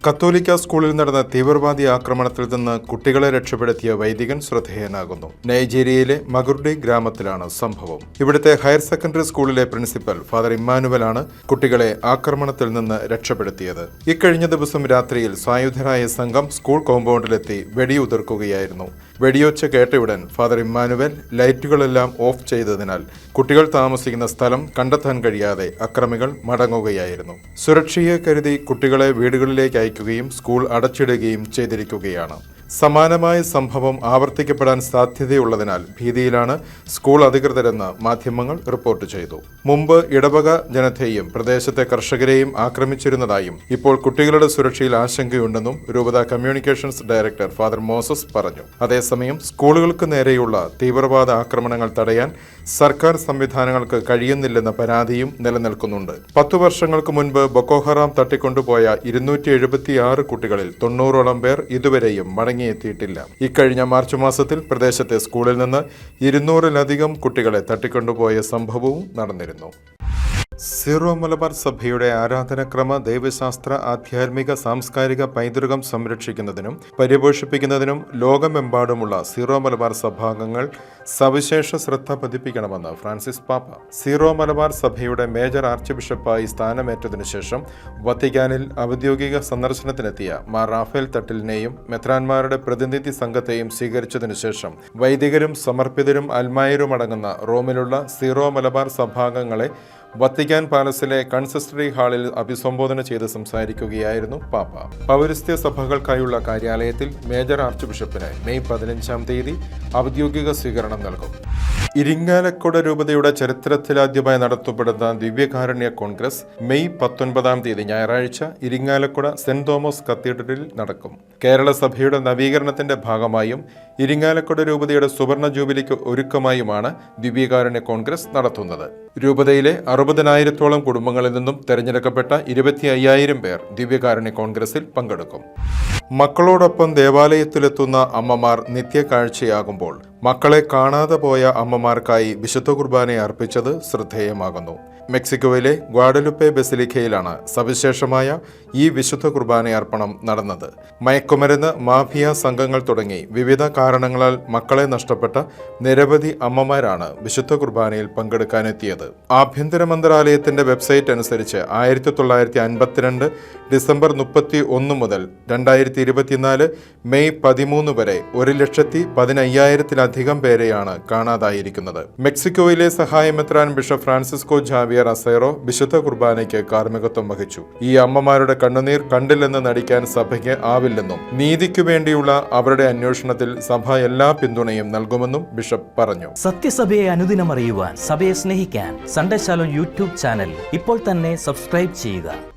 കത്തോലിക്ക സ്കൂളിൽ നടന്ന തീവ്രവാദി ആക്രമണത്തിൽ നിന്ന് കുട്ടികളെ രക്ഷപ്പെടുത്തിയ വൈദികൻ ശ്രദ്ധേയനാകുന്നു. നൈജീരിയയിലെ മഗുർഡി ഗ്രാമത്തിലാണ് സംഭവം. ഇവിടുത്തെ ഹയർ സെക്കൻഡറി സ്കൂളിലെ പ്രിൻസിപ്പൽ ഫാദർ ഇമ്മാനുവലാണ് കുട്ടികളെ ആക്രമണത്തിൽ നിന്ന് രക്ഷപ്പെടുത്തിയത്. ഇക്കഴിഞ്ഞ ദിവസം രാത്രിയിൽ സായുധരായ സംഘം സ്കൂൾ കോമ്പൗണ്ടിലെത്തി വെടിയുതിർക്കുകയായിരുന്നു. വെടിയൊച്ച കേട്ടയുടൻ ഫാദർ ഇമ്മാനുവൽ ലൈറ്റുകളെല്ലാം ഓഫ് ചെയ്തതിനാൽ കുട്ടികൾ താമസിക്കുന്ന സ്ഥലം കണ്ടെത്താൻ കഴിയാതെ അക്രമികൾ മടങ്ങുകയായിരുന്നു. സുരക്ഷയെ കരുതി കുട്ടികളെ വീടുകളിലേക്ക് അയക്കുകയും സ്കൂൾ അടച്ചിടുകയും ചെയ്തിരിക്കുകയാണ്. സമാനമായ സംഭവം ആവർത്തിക്കപ്പെടാൻ സാധ്യതയുള്ളതിനാൽ ഭീതിയിലാണ് സ്കൂൾ അധികൃതരെന്ന് മാധ്യമങ്ങൾ റിപ്പോർട്ട് ചെയ്തു. മുമ്പ് ഇടവക ജനതയെയും പ്രദേശത്തെ കർഷകരെയും ആക്രമിച്ചിരുന്നതായും ഇപ്പോൾ കുട്ടികളുടെ സുരക്ഷയിൽ ആശങ്കയുണ്ടെന്നും രൂപത കമ്മ്യൂണിക്കേഷൻസ് ഡയറക്ടർ ഫാദർ മോസസ് പറഞ്ഞു. അതേസമയം സ്കൂളുകൾക്ക് നേരെയുള്ള തീവ്രവാദ ആക്രമണങ്ങൾ തടയാൻ സർക്കാർ സംവിധാനങ്ങൾക്ക് കഴിയുന്നില്ലെന്ന പരാതിയും നിലനിൽക്കുന്നുണ്ട്. 10 വർഷങ്ങൾക്ക് മുൻപ് ബൊക്കോഹറാം തട്ടിക്കൊണ്ടുപോയ 276 കുട്ടികളിൽ 90ഓളം പേർ ഇതുവരെയും മടങ്ങിയെത്തിയിട്ടില്ല. ഇക്കഴിഞ്ഞ മാർച്ച് മാസത്തിൽ പ്രദേശത്തെ സ്കൂളിൽ നിന്ന് 200-ലധികം കുട്ടികളെ തട്ടിക്കൊണ്ടുപോയ സംഭവവും നടന്നിരുന്നു. സീറോ മലബാർ സഭയുടെ ആരാധനക്രമ, ദൈവശാസ്ത്ര, ആധ്യാത്മിക, സാംസ്കാരിക പൈതൃകം സംരക്ഷിക്കുന്നതിനും പരിപോഷിപ്പിക്കുന്നതിനും ലോകമെമ്പാടുമുള്ള സീറോ മലബാർ സഭാംഗങ്ങൾ സവിശേഷ ശ്രദ്ധ പതിപ്പിക്കണമെന്ന് ഫ്രാൻസിസ് പാപ്പ. സീറോ മലബാർ സഭയുടെ മേജർ ആർച്ച് ബിഷപ്പായി സ്ഥാനമേറ്റതിനു ശേഷം വത്തിക്കാനിൽ ഔദ്യോഗിക സന്ദർശനത്തിനെത്തിയ മാർ റാഫേൽ തട്ടിലിനെയും മെത്രാന്മാരുടെ പ്രതിനിധി സംഘത്തെയും സ്വീകരിച്ചതിനു ശേഷം വൈദികരും സമർപ്പിതരും അൽമായരുമടങ്ങുന്ന റോമിലുള്ള സീറോ മലബാർ സഭാംഗങ്ങളെ വത്തിക്കാൻ പാലസിലെ കൺസിസ്റ്ററി ഹാളിൽ അഭിസംബോധന ചെയ്ത് സംസാരിക്കുകയായിരുന്നു പാപ്പ. പൗരസ്ത്യ സഭകൾക്കായുള്ള കാര്യാലയത്തിൽ മേജർ ആർച്ച് ബിഷപ്പിന് മെയ് 15 ഔദ്യോഗിക സ്വീകരണം നൽകും. ഇരിങ്ങാലക്കുട രൂപതയുടെ ചരിത്രത്തിലാദ്യമായി നടത്തപ്പെടുന്ന ദിവ്യകാരുണ്യ കോൺഗ്രസ് മെയ് 19 ഞായറാഴ്ച ഇരിങ്ങാലക്കുട സെന്റ് തോമസ് കത്തീഡ്രലിൽ നടക്കും. കേരള സഭയുടെ നവീകരണത്തിന്റെ ഭാഗമായും ഇരിങ്ങാലക്കുട രൂപതയുടെ സുവർണ ജൂബിലിക്ക് ഒരുക്കമായുമാണ് ദിവ്യകാരുണ്യ കോൺഗ്രസ് നടത്തുന്നത്. രൂപതയിലെ 60,000-ഓളം കുടുംബങ്ങളിൽ നിന്നും തെരഞ്ഞെടുക്കപ്പെട്ട 25,000 പേർ ദിവ്യകാരുണ്യ കോൺഗ്രസിൽ പങ്കെടുക്കും. മക്കളോടൊപ്പം ദേവാലയത്തിലെത്തുന്ന അമ്മമാർ നിത്യകാഴ്ചയാകുമ്പോൾ മക്കളെ കാണാതെ പോയ അമ്മമാർക്കായി വിശുദ്ധ കുർബാന അർപ്പിച്ചത് ശ്രദ്ധേയമാകുന്നു. മെക്സിക്കോയിലെ ഗ്വാഡലുപ്പെ ബസിലിക്കയിലാണ് സവിശേഷമായ ഈ വിശുദ്ധ കുർബാനയർപ്പണം നടന്നത്. മയക്കുമരുന്ന് മാഫിയ സംഘങ്ങൾ തുടങ്ങി വിവിധ കാരണങ്ങളാൽ മക്കളെ നഷ്ടപ്പെട്ട നിരവധി അമ്മമാരാണ് വിശുദ്ധ കുർബാനയിൽ പങ്കെടുക്കാനെത്തിയത്. ആഭ്യന്തര മന്ത്രാലയത്തിന്റെ വെബ്സൈറ്റ് അനുസരിച്ച് 1952 ഡിസംബർ 31 മുതൽ 2024 മെയ് 13 വരെ 1,15,000-ലധികം പേരെയാണ് കാണാതായിരിക്കുന്നത്. മെക്സിക്കോയിലെ സഹായമെത്രാൻ ബിഷപ്പ് ഫ്രാൻസിസ്കോ ജാവിയർ അസൈറോ വിശുദ്ധ കുർബാനയ്ക്ക് കാർമ്മികത്വം വഹിച്ചു. ഈ അമ്മമാരുടെ കണ്ണുനീർ കണ്ടില്ലെന്ന് നടിക്കാൻ സഭയ്ക്ക് ആവില്ലെന്നും നീതിക്കു വേണ്ടിയുള്ള അവരുടെ അന്വേഷണത്തിൽ സഭ എല്ലാ പിന്തുണയും നൽകുമെന്നും ബിഷപ്പ് പറഞ്ഞു. സത്യസഭയെ അനുദിനം അറിയുവാൻ, സഭയെ സ്നേഹിക്കാൻ സൺഡേ ശാലോം യൂട്യൂബ് ചാനൽ ഇപ്പോൾ തന്നെ സബ്സ്ക്രൈബ് ചെയ്യുക.